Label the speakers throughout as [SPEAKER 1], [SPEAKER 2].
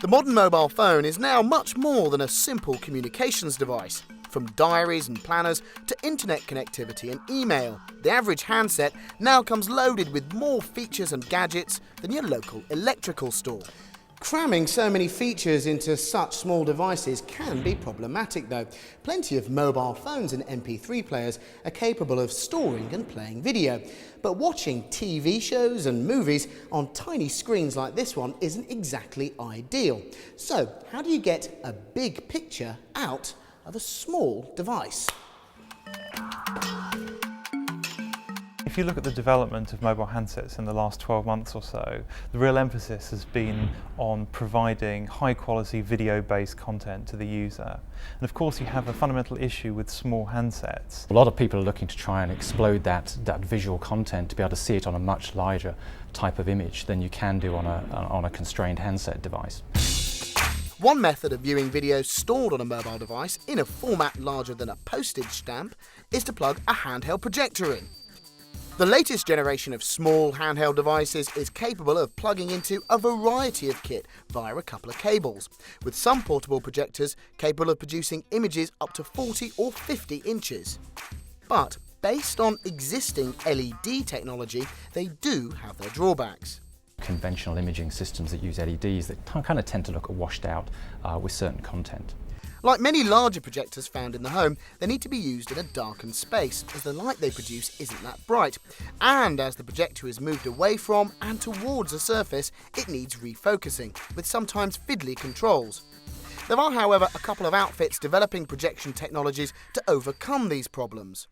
[SPEAKER 1] The modern mobile phone is now much more than a simple communications device. From diaries and planners to internet connectivity and email, the average handset now comes loaded with more features and gadgets than your local electrical store. Cramming so many features into such small devices can be problematic though. Plenty of mobile phones and MP3 players are capable of storing and playing video. But watching TV shows and movies on tiny screens like this one isn't exactly ideal. So, how do you get a big picture out of a small device?
[SPEAKER 2] If you look at the development of mobile handsets in the last 12 months or so, the real emphasis has been on providing high-quality video-based content to the user. And of course you have a fundamental issue with small handsets.
[SPEAKER 3] A lot of people are looking to try and explode that visual content to be able to see it on a much larger type of image than you can do on a constrained handset device.
[SPEAKER 1] One method of viewing video stored on a mobile device in a format larger than a postage stamp is to plug a handheld projector in. The latest generation of small handheld devices is capable of plugging into a variety of kit via a couple of cables, with some portable projectors capable of producing images up to 40 or 50 inches. But based on existing LED technology, they do have their drawbacks.
[SPEAKER 3] Conventional imaging systems that use LEDs that kind of tend to look washed out with certain content.
[SPEAKER 1] Like many larger projectors found in the home, they need to be used in a darkened space, as the light they produce isn't that bright. And as the projector is moved away from and towards a surface, it needs refocusing, with sometimes fiddly controls. There are, however, a couple of outfits developing projection technologies to overcome these problems.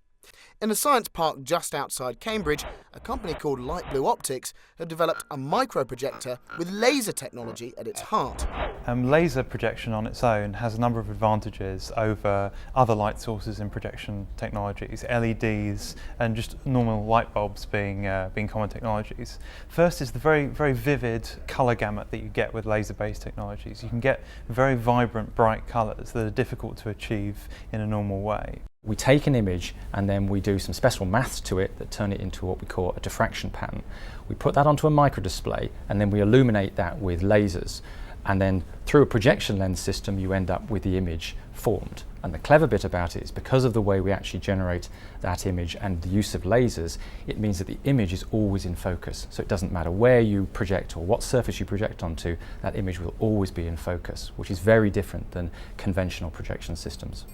[SPEAKER 1] In a science park just outside Cambridge, a company called Light Blue Optics have developed a micro-projector with laser technology at its heart.
[SPEAKER 2] Laser projection on its own has a number of advantages over other light sources in projection technologies, LEDs and just normal light bulbs being common technologies. First is the very vivid colour gamut that you get with laser-based technologies. You can get very vibrant, bright colours that are difficult to achieve in a normal way.
[SPEAKER 3] We take an image and then we do some special maths to it that turn it into what we call a diffraction pattern. We put that onto a microdisplay and then we illuminate that with lasers. And then through a projection lens system you end up with the image formed. And the clever bit about it is because of the way we actually generate that image and the use of lasers, it means that the image is always in focus. So it doesn't matter where you project or what surface you project onto, that image will always be in focus, which is very different than conventional projection systems.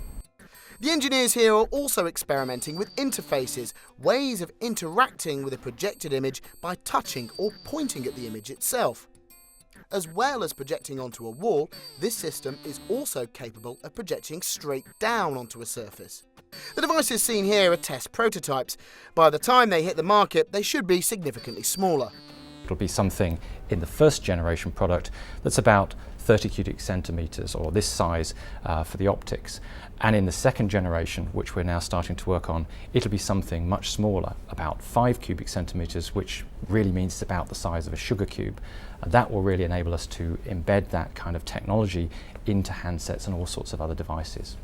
[SPEAKER 1] The engineers here are also experimenting with interfaces, ways of interacting with a projected image by touching or pointing at the image itself. As well as projecting onto a wall, this system is also capable of projecting straight down onto a surface. The devices seen here are test prototypes. By the time they hit the market, they should be significantly smaller.
[SPEAKER 3] It'll be something in the first generation product that's about 30 cubic centimetres or this size for the optics. And in the second generation, which we're now starting to work on, it'll be something much smaller, about 5 cubic centimetres, which really means it's about the size of a sugar cube. And that will really enable us to embed that kind of technology into handsets and all sorts of other devices.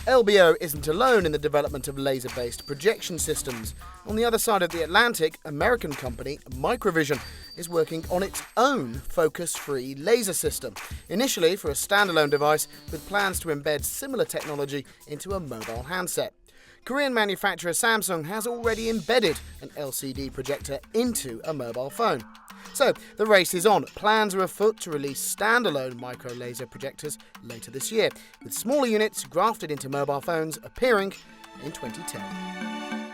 [SPEAKER 1] LBO isn't alone in the development of laser-based projection systems. On the other side of the Atlantic, American company Microvision is working on its own focus-free laser system, initially for a standalone device with plans to embed similar technology into a mobile handset. Korean manufacturer Samsung has already embedded an LCD projector into a mobile phone. So, the race is on. Plans are afoot to release standalone micro-laser projectors later this year, with smaller units grafted into mobile phones appearing in 2010.